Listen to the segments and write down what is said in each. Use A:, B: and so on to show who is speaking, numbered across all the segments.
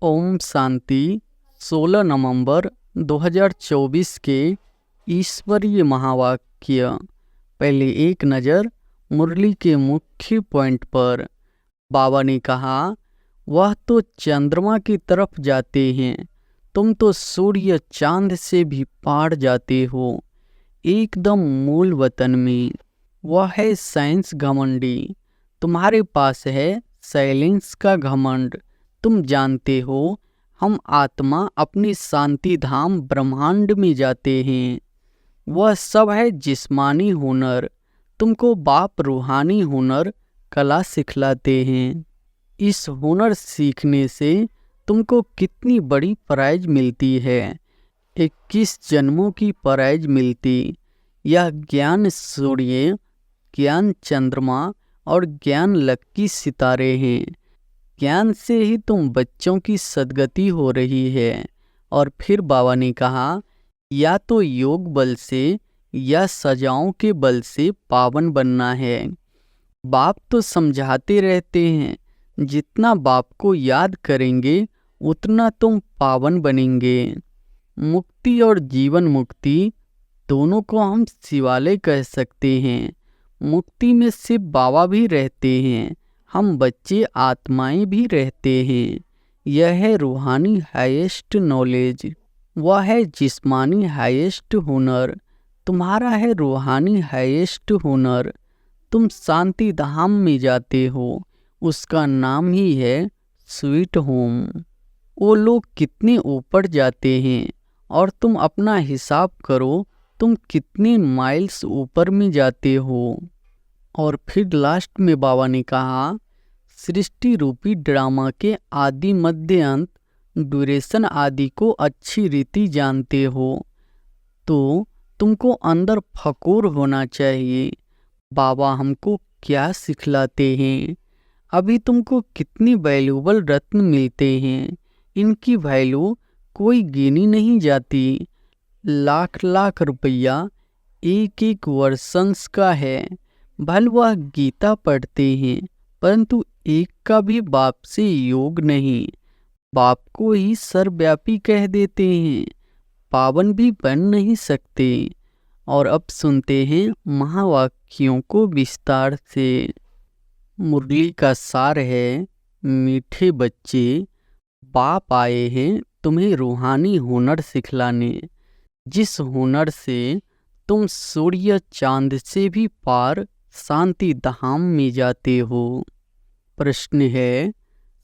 A: ओम शांति। 16 नवंबर 2024 के ईश्वरीय महावाक्य। पहले एक नज़र मुरली के मुख्य पॉइंट पर। बाबा ने कहा, वह तो चंद्रमा की तरफ जाते हैं, तुम तो सूर्य चांद से भी पार जाते हो, एकदम मूल वतन में। वह है साइंस घमंडी, तुम्हारे पास है साइलेंस का घमंड। तुम जानते हो हम आत्मा अपनी शांति धाम ब्रह्मांड में जाते हैं। वह सब है जिस्मानी हुनर, तुमको बाप रूहानी हुनर कला सिखलाते हैं। इस हुनर सीखने से तुमको कितनी बड़ी प्राइज मिलती है, 21 जन्मों की प्राइज मिलती। यह ज्ञान सूर्य, ज्ञान चंद्रमा और ज्ञान लक्की सितारे हैं। ज्ञान से ही तुम बच्चों की सद्गति हो रही है। और फिर बाबा ने कहा, या तो योग बल से या सजाओं के बल से पावन बनना है। बाप तो समझाते रहते हैं, जितना बाप को याद करेंगे उतना तुम पावन बनेंगे। मुक्ति और जीवन मुक्ति दोनों को हम शिवालय कह सकते हैं। मुक्ति में सिर्फ बाबा भी रहते हैं, हम बच्चे आत्माएं भी रहते हैं। यह है रूहानी हाईएस्ट नॉलेज, वह है जिस्मानी हाईएस्ट हुनर। तुम्हारा है रूहानी हाईएस्ट हुनर। तुम शांति धाम में जाते हो, उसका नाम ही है स्वीट होम। वो लोग कितने ऊपर जाते हैं और तुम अपना हिसाब करो, तुम कितने माइल्स ऊपर में जाते हो। और फिर लास्ट में बाबा ने कहा, सृष्टि रूपी ड्रामा के आदि मध्य अंत ड्यूरेशन आदि को अच्छी रीति जानते हो, तो तुमको अंदर फकूर होना चाहिए। बाबा हमको क्या सिखलाते हैं? अभी तुमको कितनी वैल्यूबल रत्न मिलते हैं, इनकी वैल्यू कोई गिनी नहीं जाती। लाख लाख रुपया एक एक वर्षंस का है। भले वह गीता पढ़ते हैं, परंतु एक का भी बाप से योग नहीं। बाप को ही सर्वव्यापी कह देते हैं, पावन भी बन नहीं सकते। और अब सुनते हैं महावाक्यों को विस्तार से। मुरली का सार है, मीठे बच्चे, बाप आए हैं तुम्हें रूहानी हुनर सिखलाने, जिस हुनर से तुम सूर्य चांद से भी पार शांति धाम में जाते हो। प्रश्न है,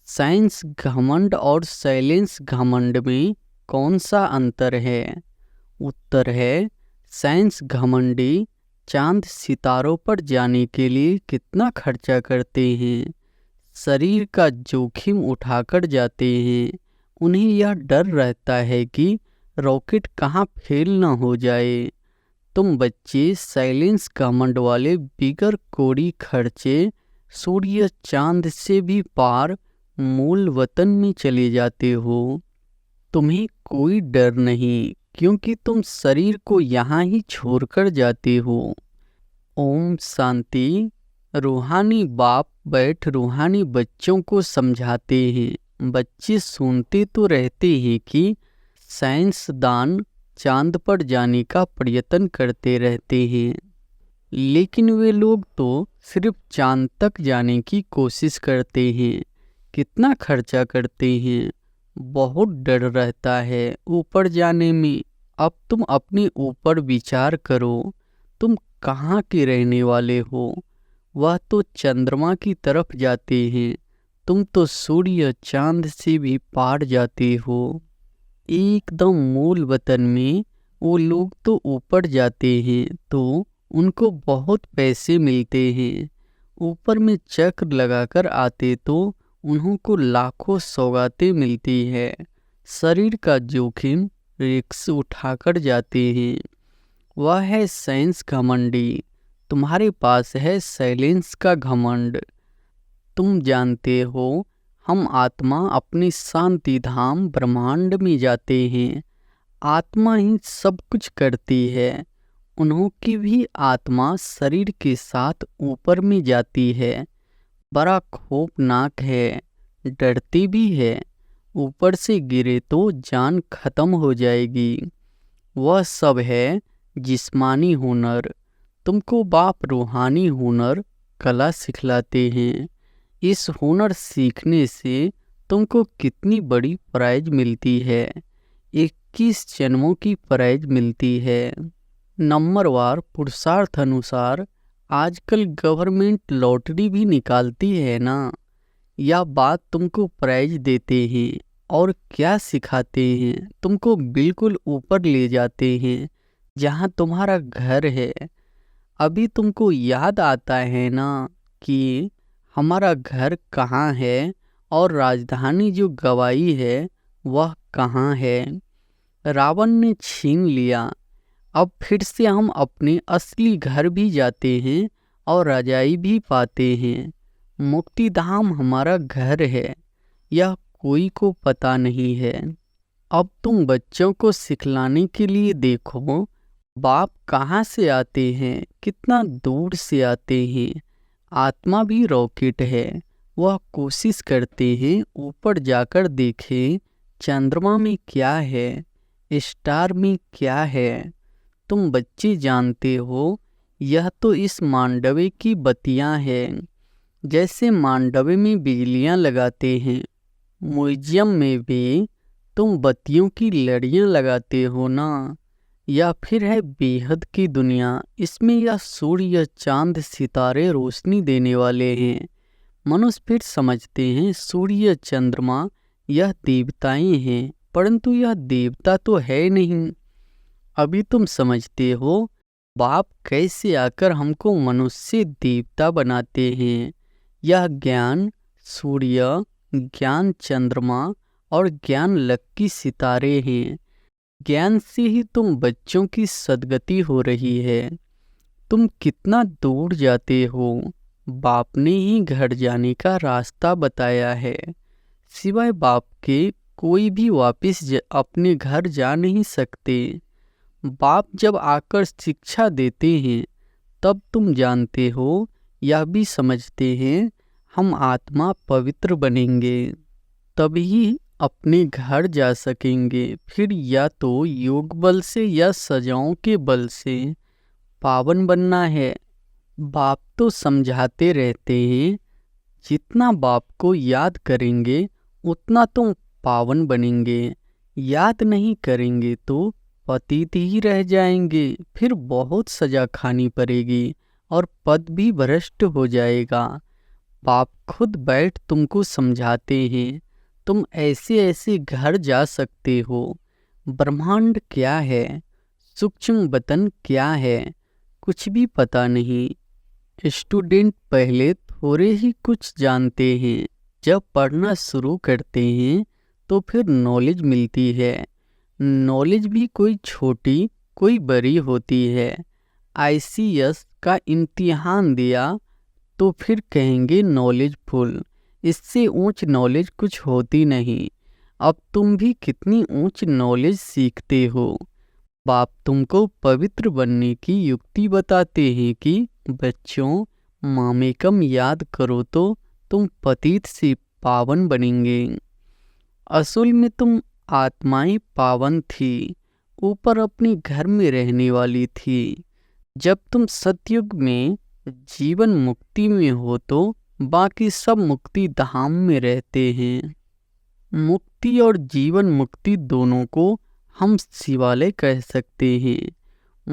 A: साइंस घमंड और साइलेंस घमंड में कौन सा अंतर है? उत्तर है, साइंस घमंडी चांद सितारों पर जाने के लिए कितना खर्चा करते हैं, शरीर का जोखिम उठाकर जाते हैं। उन्हें यह डर रहता है कि रॉकेट कहाँ फेल न हो जाए। तुम बच्चे साइलेंस घमंड वाले बिगर कोड़ी खर्चे सूर्य चांद से भी पार मूल वतन में चले जाते हो। तुम्हें कोई डर नहीं, क्योंकि तुम शरीर को यहाँ ही छोड़कर जाते हो। ओम शांति। रूहानी बाप बैठ रूहानी बच्चों को समझाते हैं। बच्चे सुनते तो रहते हैं कि साइंसदान चांद पर जाने का प्रयत्न करते रहते हैं, लेकिन वे लोग तो सिर्फ चांद तक जाने की कोशिश करते हैं। कितना खर्चा करते हैं, बहुत डर रहता है ऊपर जाने में। अब तुम अपने ऊपर विचार करो, तुम कहाँ के रहने वाले हो? वह तो चंद्रमा की तरफ जाते हैं, तुम तो सूर्य चांद से भी पार जाते हो। एकदम मूल वतन में वो लोग तो ऊपर जाते हैं तो उनको बहुत पैसे मिलते हैं। ऊपर में चक्र लगाकर आते तो उनको लाखों सौगातें मिलती है। शरीर का जोखिम रिक्स उठाकर जाते हैं। वह है साइंस घमंडी, तुम्हारे पास है साइलेंस का घमंड। तुम जानते हो हम आत्मा अपनी शांति धाम ब्रह्मांड में जाते हैं। आत्मा ही सब कुछ करती है। उन्होंने भी आत्मा शरीर के साथ ऊपर में जाती है। बड़ा खौफनाक है, डरती भी है। ऊपर से गिरे तो जान खत्म हो जाएगी। वह सब है जिस्मानी हुनर। तुमको बाप रूहानी हुनर कला सिखलाते हैं। इस हुनर सीखने से तुमको कितनी बड़ी प्राइज मिलती है। 21 जन्मों की प्राइज मिलती है। नंबरवार पुरुषार्थ अनुसार आजकल गवर्नमेंट लॉटरी भी निकालती है ना। यह बात तुमको प्राइज देते हैं और क्या सिखाते हैं, तुमको बिल्कुल ऊपर ले जाते हैं जहाँ तुम्हारा घर है। अभी तुमको याद आता है ना कि हमारा घर कहाँ है और राजधानी जो गवाई है वह कहाँ है। रावण ने छीन लिया। अब फिर से हम अपने असली घर भी जाते हैं और रजाई भी पाते हैं। मुक्तिधाम हमारा घर है, यह कोई को पता नहीं है। अब तुम बच्चों को सिखलाने के लिए देखो, बाप कहाँ से आते हैं, कितना दूर से आते हैं। आत्मा भी रॉकेट है। वह कोशिश करते हैं ऊपर जाकर देखें चंद्रमा में क्या है, स्टार में क्या है। तुम बच्चे जानते हो, यह तो इस मांडवे की बत्तियां हैं। जैसे मांडवे में बिजलियां लगाते हैं, म्यूजियम में भी तुम बत्तियों की लड़ियां लगाते हो ना। या फिर है बेहद की दुनिया, इसमें यह सूर्य चांद सितारे रोशनी देने वाले हैं। मनुष्य फिर समझते हैं सूर्य चंद्रमा यह देवताएं हैं, परंतु यह देवता तो है नहीं। अभी तुम समझते हो बाप कैसे आकर हमको मनुष्य देवता बनाते हैं। यह ज्ञान सूर्य, ज्ञान चंद्रमा और ज्ञान लक्की सितारे हैं। ज्ञान से ही तुम बच्चों की सद्गति हो रही है। तुम कितना दूर जाते हो, बाप ने ही घर जाने का रास्ता बताया है। सिवाय बाप के कोई भी वापस अपने घर जा नहीं सकते। बाप जब आकर शिक्षा देते हैं तब तुम जानते हो, यह भी समझते हैं हम आत्मा पवित्र बनेंगे, तभी अपने घर जा सकेंगे। फिर या तो योग बल से या सजाओं के बल से पावन बनना है। बाप तो समझाते रहते हैं, जितना बाप को याद करेंगे उतना तुम पावन बनेंगे। याद नहीं करेंगे तो पतित ही रह जाएंगे, फिर बहुत सजा खानी पड़ेगी और पद भी भ्रष्ट हो जाएगा। बाप खुद बैठ तुमको समझाते हैं, तुम ऐसे ऐसे घर जा सकते हो। ब्रह्मांड क्या है, सूक्ष्म वतन क्या है, कुछ भी पता नहीं। स्टूडेंट पहले थोड़े ही कुछ जानते हैं, जब पढ़ना शुरू करते हैं तो फिर नॉलेज मिलती है। नॉलेज भी कोई छोटी कोई बड़ी होती है। ICS का इम्तिहान दिया तो फिर कहेंगे नॉलेजफुल, इससे ऊंच नॉलेज कुछ होती नहीं। अब तुम भी कितनी ऊंच नॉलेज सीखते हो। बाप तुमको पवित्र बनने की युक्ति बताते हैं कि बच्चों, मामेकम याद करो तो तुम पतित से पावन बनेंगे। असल में तुम आत्माएं पावन थी, ऊपर अपने घर में रहने वाली थी। जब तुम सतयुग में जीवन मुक्ति में हो तो बाकी सब मुक्ति धाम में रहते हैं। मुक्ति और जीवन मुक्ति दोनों को हम शिवालय कह सकते हैं।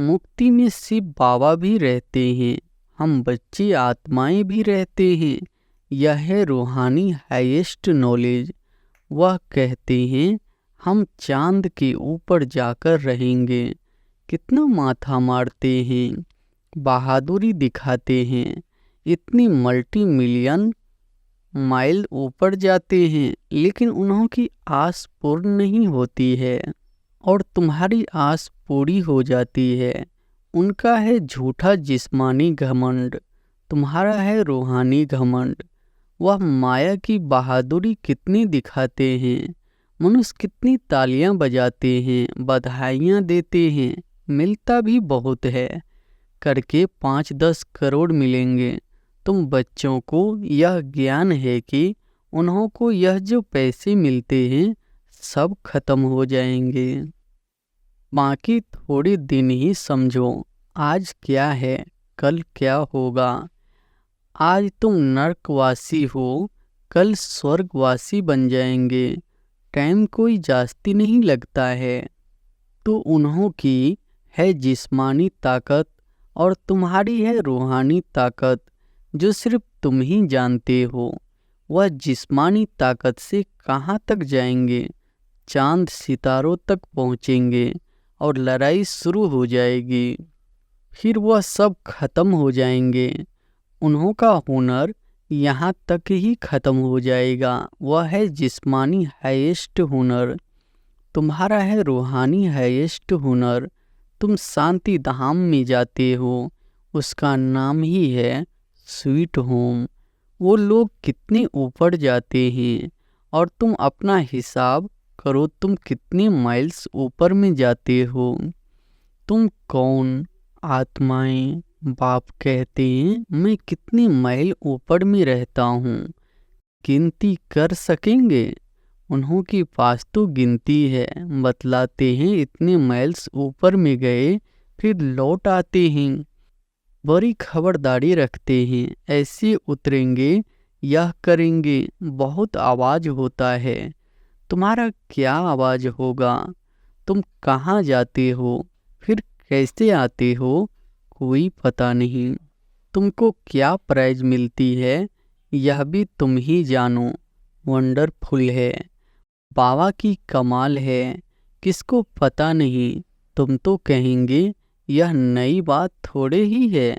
A: मुक्ति में शिव बाबा भी रहते हैं, हम बच्चे आत्माएं भी रहते हैं। यह है रूहानी हाईएस्ट नॉलेज। वह कहते हैं हम चांद के ऊपर जाकर रहेंगे। कितना माथा मारते हैं, बहादुरी दिखाते हैं, इतनी मल्टी-मिलियन माइल ऊपर जाते हैं, लेकिन उन्हों की आस पूर्ण नहीं होती है और तुम्हारी आस पूरी हो जाती है। उनका है झूठा जिस्मानी घमंड, तुम्हारा है रूहानी घमंड। वह माया की बहादुरी कितनी दिखाते हैं, मनुष्य कितनी तालियां बजाते हैं, बधाइयां देते हैं, मिलता भी बहुत है। करके 5-10 करोड़ मिलेंगे। तुम बच्चों को यह ज्ञान है कि उन्हों को यह जो पैसे मिलते हैं सब खत्म हो जाएंगे। बाकी थोड़े दिन ही समझो, आज क्या है कल क्या होगा। आज तुम नरकवासी हो, कल स्वर्गवासी बन जाएंगे। टाइम कोई जास्ती नहीं लगता है। तो उन्हों की है जिस्मानी ताकत और तुम्हारी है रूहानी ताकत, जो सिर्फ तुम ही जानते हो। वह जिस्मानी ताकत से कहाँ तक जाएंगे, चांद सितारों तक पहुँचेंगे और लड़ाई शुरू हो जाएगी। फिर वह सब खत्म हो जाएंगे। उन्हों का हुनर यहाँ तक ही खत्म हो जाएगा। वह है जिस्मानी हाईएस्ट हुनर, तुम्हारा है रूहानी हाईएस्ट हुनर। तुम शांति धाम में जाते हो, उसका नाम ही है स्वीट होम। वो लोग कितने ऊपर जाते हैं और तुम अपना हिसाब करो, तुम कितने माइल्स ऊपर में जाते हो। तुम कौन आत्माएं? बाप कहते हैं मैं कितनी माइल ऊपर में रहता हूँ, गिनती कर सकेंगे? उन्हों के पास तो गिनती है, बतलाते हैं इतने माइल्स ऊपर में गए फिर लौट आते हैं। बड़ी खबरदारी रखते हैं, ऐसे उतरेंगे यह करेंगे। बहुत आवाज़ होता है, तुम्हारा क्या आवाज़ होगा? तुम कहाँ जाते हो, फिर कैसे आते हो, कोई पता नहीं। तुमको क्या प्राइज मिलती है यह भी तुम ही जानो। वंडरफुल है, बाबा की कमाल है, किसको पता नहीं। तुम तो कहेंगे यह नई बात थोड़े ही है।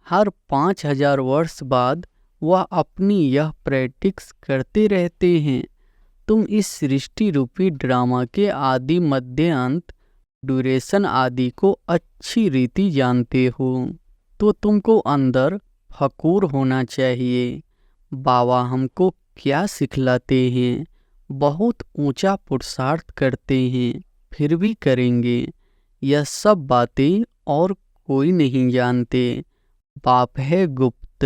A: हर 5000 वर्ष बाद वह अपनी यह प्रैक्टिस करते रहते हैं। तुम इस सृष्टि रूपी ड्रामा के आदि मध्य अंत ड्यूरेशन आदि को अच्छी रीति जानते हो, तो तुमको अंदर फकूर होना चाहिए। बाबा हमको क्या सिखलाते हैं? बहुत ऊंचा पुरुषार्थ करते हैं, फिर भी करेंगे यह सब बातें और कोई नहीं जानते। बाप है गुप्त,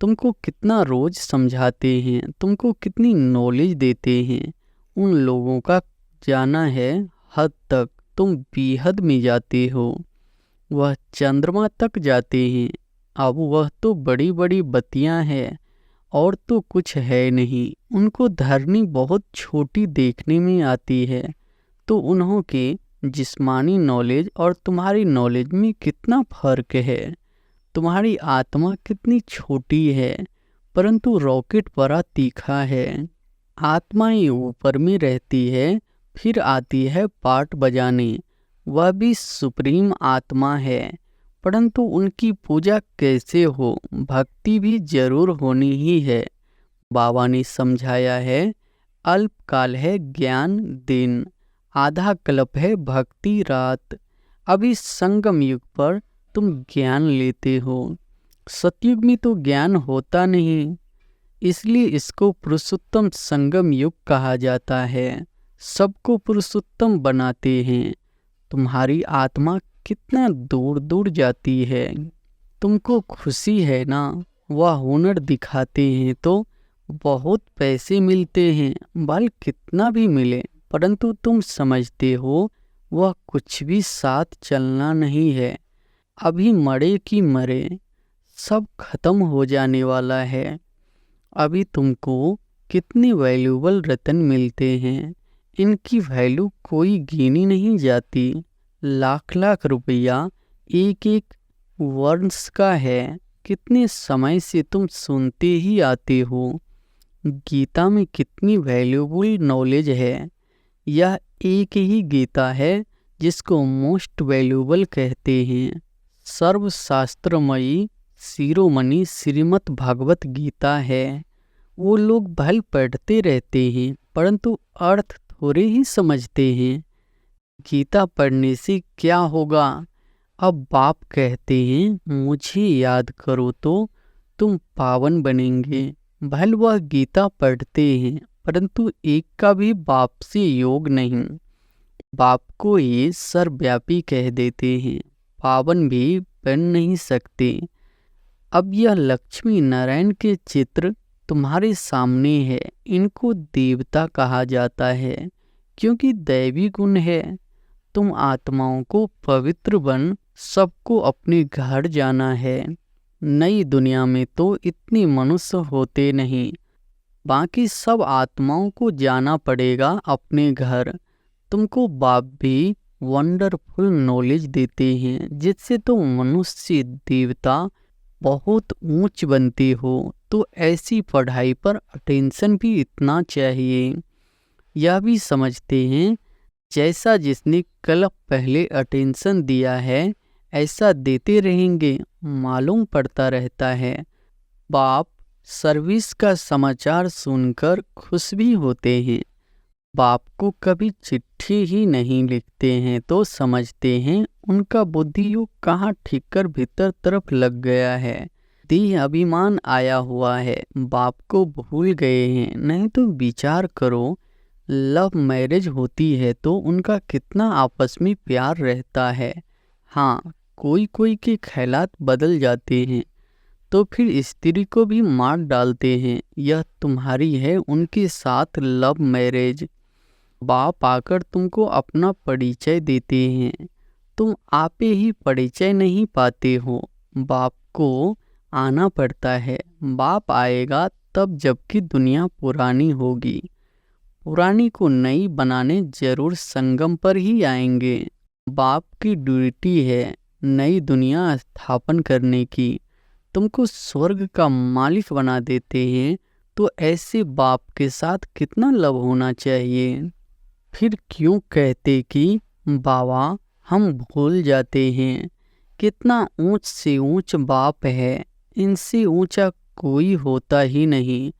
A: तुमको कितना रोज समझाते हैं, तुमको कितनी नॉलेज देते हैं। उन लोगों का जाना है हद तक, तुम बेहद में जाते हो। वह चंद्रमा तक जाते हैं, अब वह तो बड़ी बड़ी बत्तियां हैं और तो कुछ है नहीं। उनको धरनी बहुत छोटी देखने में आती है। तो उन्हों के जिस्मानी नॉलेज और तुम्हारी नॉलेज में कितना फर्क है। तुम्हारी आत्मा कितनी छोटी है, परंतु रॉकेट बड़ा तीखा है। आत्माएं ऊपर में रहती है, फिर आती है पार्ट बजाने। वह भी सुप्रीम आत्मा है, परंतु उनकी पूजा कैसे हो, भक्ति भी जरूर होनी ही है। बाबा ने समझाया है, अल्पकाल है ज्ञान दिन, आधा कल्प है भक्ति रात। अभी संगम युग पर तुम ज्ञान लेते हो, सतयुग में तो ज्ञान होता नहीं, इसलिए इसको पुरुषोत्तम संगम युग कहा जाता है। सबको पुरुषोत्तम बनाते हैं। तुम्हारी आत्मा कितना दूर दूर जाती है। तुमको खुशी है ना, वह हुनर दिखाते हैं तो बहुत पैसे मिलते हैं, भले कितना भी मिले, परंतु तुम समझते हो वह कुछ भी साथ चलना नहीं है। अभी मरे कि मरे, सब खत्म हो जाने वाला है। अभी तुमको कितने वैल्यूबल रत्न मिलते हैं, इनकी वैल्यू कोई गिनी नहीं जाती। लाख लाख रुपया एक एक वर्ष का है। कितने समय से तुम सुनते ही आते हो। गीता में कितनी वैल्यूबल नॉलेज है। यह एक ही गीता है जिसको मोस्ट वैल्यूबल कहते हैं। सर्वशास्त्रमयी शिरोमणि श्रीमद् भागवत गीता है। वो लोग भल पढ़ते रहते हैं, परंतु अर्थ थोड़े ही समझते हैं। गीता पढ़ने से क्या होगा? अब बाप कहते हैं मुझे याद करो तो तुम पावन बनेंगे। भल वह गीता पढ़ते हैं, परंतु एक का भी बाप से योग नहीं। बाप को ये सर्वव्यापी कह देते हैं, पावन भी बन नहीं सकते। अब यह लक्ष्मी नारायण के चित्र तुम्हारे सामने है, इनको देवता कहा जाता है क्योंकि दैवी गुण है। तुम आत्माओं को पवित्र बन सबको अपने घर जाना है। नई दुनिया में तो इतने मनुष्य होते नहीं, बाकी सब आत्माओं को जाना पड़ेगा अपने घर। तुमको बाप भी वंडरफुल नॉलेज देते हैं जिससे तुम मनुष्य देवता बहुत ऊंच बनते हो। तो ऐसी पढ़ाई पर अटेंशन भी इतना चाहिए। यह भी समझते हैं जैसा जिसने कल पहले अटेंशन दिया है ऐसा देते रहेंगे, मालूम पड़ता रहता है। बाप सर्विस का समाचार सुनकर खुश भी होते हैं। बाप को कभी चिट्ठी ही नहीं लिखते हैं तो समझते हैं उनका बुद्धि योग कहाँ ठीक कर भीतर तरफ लग गया है। देह अभिमान आया हुआ है, बाप को भूल गए हैं। नहीं तो विचार करो, लव मैरिज होती है तो उनका कितना आपस में प्यार रहता है। हाँ, कोई कोई के ख्यालात बदल जाते हैं तो फिर स्त्री को भी मार डालते हैं। यह तुम्हारी है उनके साथ लव मैरिज। बाप आकर तुमको अपना परिचय देते हैं, तुम आपे ही परिचय नहीं पाते हो। बाप को आना पड़ता है। बाप आएगा तब जबकि दुनिया पुरानी होगी। पुरानी को नई बनाने जरूर संगम पर ही आएंगे। बाप की ड्यूटी है नई दुनिया स्थापन करने की। तुमको स्वर्ग का मालिक बना देते हैं तो ऐसे बाप के साथ कितना लव होना चाहिए। फिर क्यों कहते कि बाबा हम भूल जाते हैं। कितना ऊंच से ऊंच बाप है, इनसे ऊंचा कोई होता ही नहीं।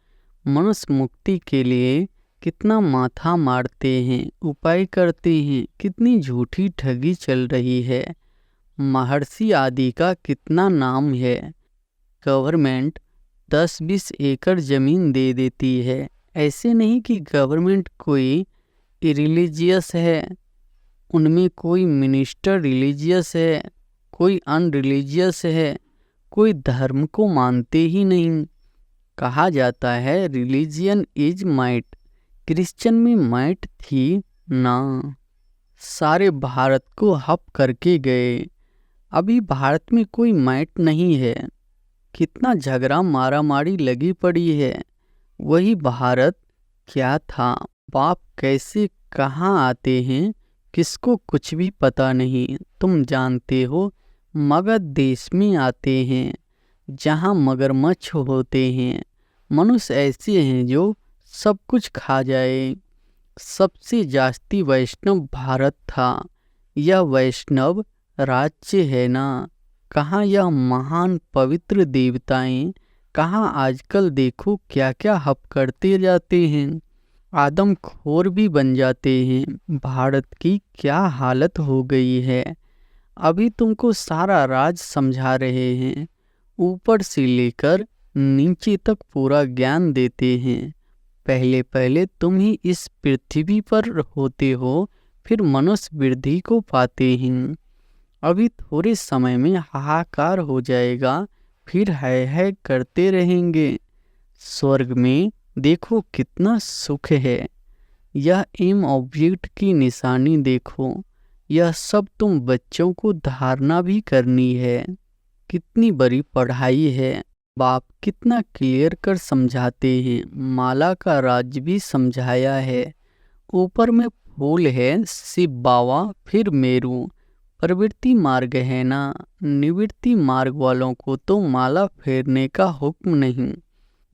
A: मनुष्य मुक्ति के लिए कितना माथा मारते हैं, उपाय करते हैं, कितनी झूठी ठगी चल रही है। महर्षि आदि का कितना नाम है। गवर्नमेंट 10-20 एकड़ ज़मीन दे देती है। ऐसे नहीं कि गवर्नमेंट कोई रिलीजियस है, उनमें कोई मिनिस्टर रिलीजियस है, कोई अनरिलीजियस है, कोई धर्म को मानते ही नहीं। कहा जाता है रिलीजियन इज माइट, क्रिश्चियन में माइट थी ना। सारे भारत को हप करके गए, अभी भारत में कोई माइट नहीं है। कितना झगड़ा मारामारी लगी पड़ी है। वही भारत क्या था। बाप कैसे कहाँ आते हैं किसको कुछ भी पता नहीं। तुम जानते हो मगध देश में आते हैं जहाँ मगरमच्छ होते हैं। मनुष्य ऐसे हैं जो सब कुछ खा जाए। सबसे जास्ती वैष्णव भारत था। यह वैष्णव राज्य है ना। कहाँ यह महान पवित्र देवताएं, कहाँ आजकल देखो क्या क्या हप करते जाते हैं। आदमखोर भी बन जाते हैं। भारत की क्या हालत हो गई है। अभी तुमको सारा राज समझा रहे हैं, ऊपर से लेकर नीचे तक पूरा ज्ञान देते हैं। पहले पहले तुम ही इस पृथ्वी पर होते हो, फिर मनुष्य वृद्धि को पाते हैं। अभी थोड़े समय में हाहाकार हो जाएगा, फिर है करते रहेंगे। स्वर्ग में देखो कितना सुख है। यह एम ऑब्जेक्ट की निशानी देखो। यह सब तुम बच्चों को धारणा भी करनी है। कितनी बड़ी पढ़ाई है। बाप कितना क्लियर कर समझाते हैं। माला का राज भी समझाया है। ऊपर में फूल है शिव बाबा, फिर मेरू। प्रवृत्ति मार्ग है ना। निवृत्ति मार्ग वालों को तो माला फेरने का हुक्म नहीं।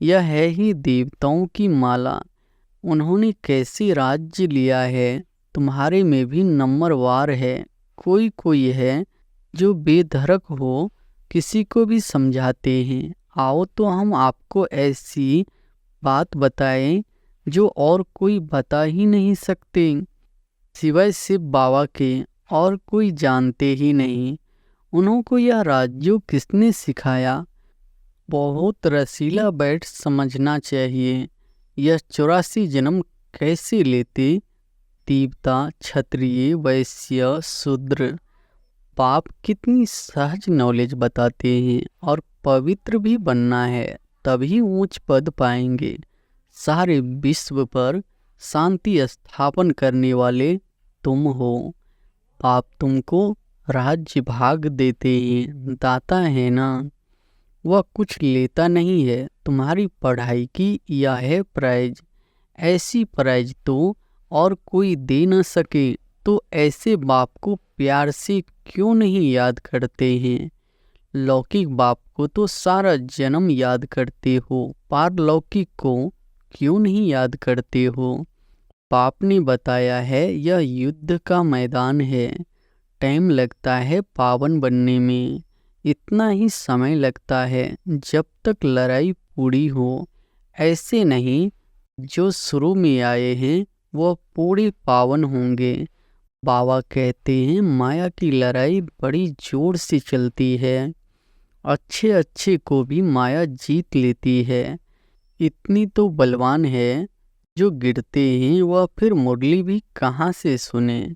A: यह है ही देवताओं की माला। उन्होंने कैसे राज्य लिया है। तुम्हारे में भी नंबरवार है। कोई कोई है जो बेधड़क हो, किसी को भी समझाते हैं। आओ तो हम आपको ऐसी बात बताएं जो और कोई बता ही नहीं सकते। सिवाय शिव बाबा के और कोई जानते ही नहीं। उनको यह राज्य किसने सिखाया। बहुत रसीला बैठ समझना चाहिए। यह 84 जन्म कैसे लेते। देवता, क्षत्रिय, वैश्य, शूद्र। बाप कितनी सहज नॉलेज बताते हैं। और पवित्र भी बनना है तभी ऊंच पद पाएंगे। सारे विश्व पर शांति स्थापन करने वाले तुम हो। पाप तुमको राज्य भाग देते हैं, दाता है ना। वह कुछ लेता नहीं है तुम्हारी पढ़ाई की, यह है प्राइज। ऐसी प्राइज तो और कोई दे न सके, तो ऐसे बाप को प्यार से क्यों नहीं याद करते हैं। लौकिक बाप को तो सारा जन्म याद करते हो, पारलौकिक को क्यों नहीं याद करते हो। बाप ने बताया है यह युद्ध का मैदान है, टाइम लगता है पावन बनने में, इतना ही समय लगता है जब तक लड़ाई पूरी हो। ऐसे नहीं, जो शुरू में आए हैं वह पूरे पावन होंगे। बाबा कहते हैं माया की लड़ाई बड़ी जोर से चलती है, अच्छे अच्छे को भी माया जीत लेती है। इतनी तो बलवान है, जो गिरते हैं वह फिर मुरली भी कहाँ से सुने।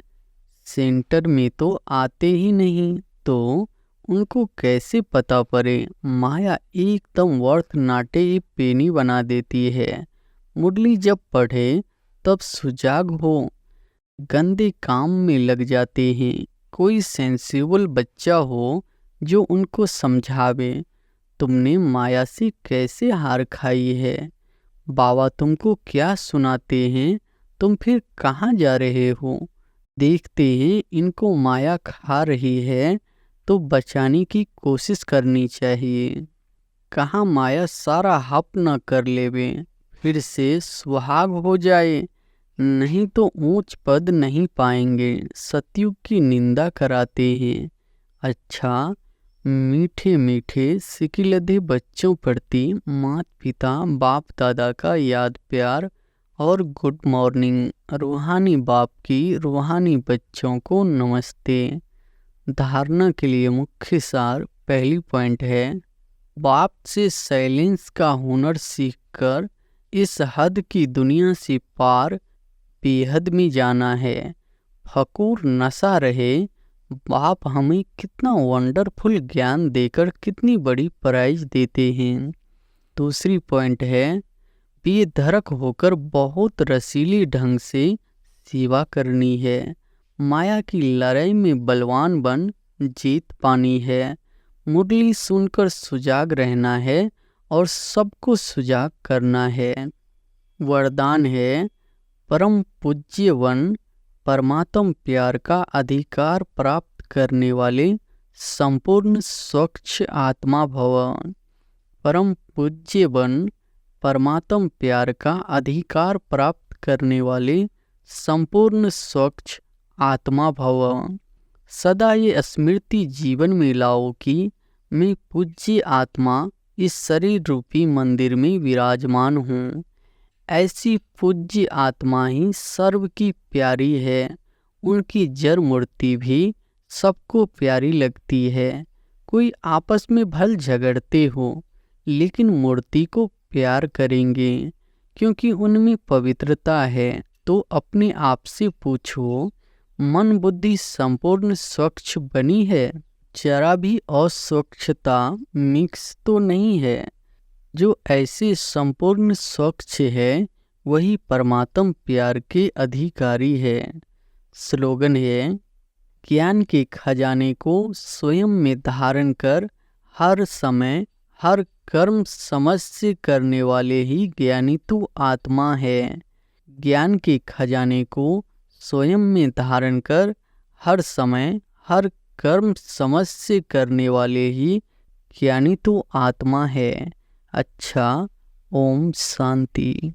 A: सेंटर में तो आते ही नहीं, तो उनको कैसे पता पड़े। माया एकदम वर्थ नाटे ये पेनी बना देती है। मुरली जब पढ़े तब सुजाग हो, गंदे काम में लग जाते हैं। कोई सेंसिबल बच्चा हो जो उनको समझावे, तुमने माया से कैसे हार खाई है। बाबा तुमको क्या सुनाते हैं, तुम फिर कहाँ जा रहे हो। देखते हैं इनको माया खा रही है, तो बचाने की कोशिश करनी चाहिए। कहाँ माया सारा हप न कर लेवे, फिर से सुहाग हो जाए। नहीं तो ऊंच पद नहीं पाएंगे, सतयुग की निंदा कराते हैं। अच्छा, मीठे मीठे सिकिलधे बच्चों प्रति माता पिता बाप दादा का याद प्यार और गुड मॉर्निंग। रूहानी बाप की रूहानी बच्चों को नमस्ते। धारणा के लिए मुख्य सार पहली पॉइंट है, बाप से साइलेंस का हुनर सीखकर इस हद की दुनिया से पार बेहद में जाना है। फकूर नशा रहे, बाप हमें कितना वंडरफुल ज्ञान देकर कितनी बड़ी प्राइज देते हैं। दूसरी पॉइंट है, बेधड़क होकर बहुत रसीली ढंग से सेवा करनी है। माया की लड़ाई में बलवान बन जीत पानी है। मुरली सुनकर सुजाग रहना है और सबको सुजाग करना है। वरदान है, परम पूज्य वन परमात्म प्यार का अधिकार प्राप्त करने वाले संपूर्ण स्वच्छ आत्मा भव। परम पूज्य वन परमात्म प्यार का अधिकार प्राप्त करने वाले संपूर्ण स्वच्छ आत्मा भव। सदा ये स्मृति जीवन में लाओ कि मैं पूज्य आत्मा इस शरीर रूपी मंदिर में विराजमान हूँ। ऐसी पूज्य आत्मा ही सर्व की प्यारी है। उनकी जड़ मूर्ति भी सबको प्यारी लगती है। कोई आपस में भल झगड़ते हो, लेकिन मूर्ति को प्यार करेंगे, क्योंकि उनमें पवित्रता है। तो अपने आप से पूछो, मन बुद्धि संपूर्ण स्वच्छ बनी है, जरा भी अस्वच्छता मिक्स तो नहीं है। जो ऐसे संपूर्ण स्वच्छ है, वही परमात्म प्यार के अधिकारी है। स्लोगन है, ज्ञान के खजाने को स्वयं में धारण कर हर समय हर कर्म समझ से करने वाले ही ज्ञानी तू आत्मा है। ज्ञान के खजाने को स्वयं में धारण कर हर समय हर कर्म समझ से करने वाले ही ज्ञानी तू आत्मा है। अच्छा, ओम शांति।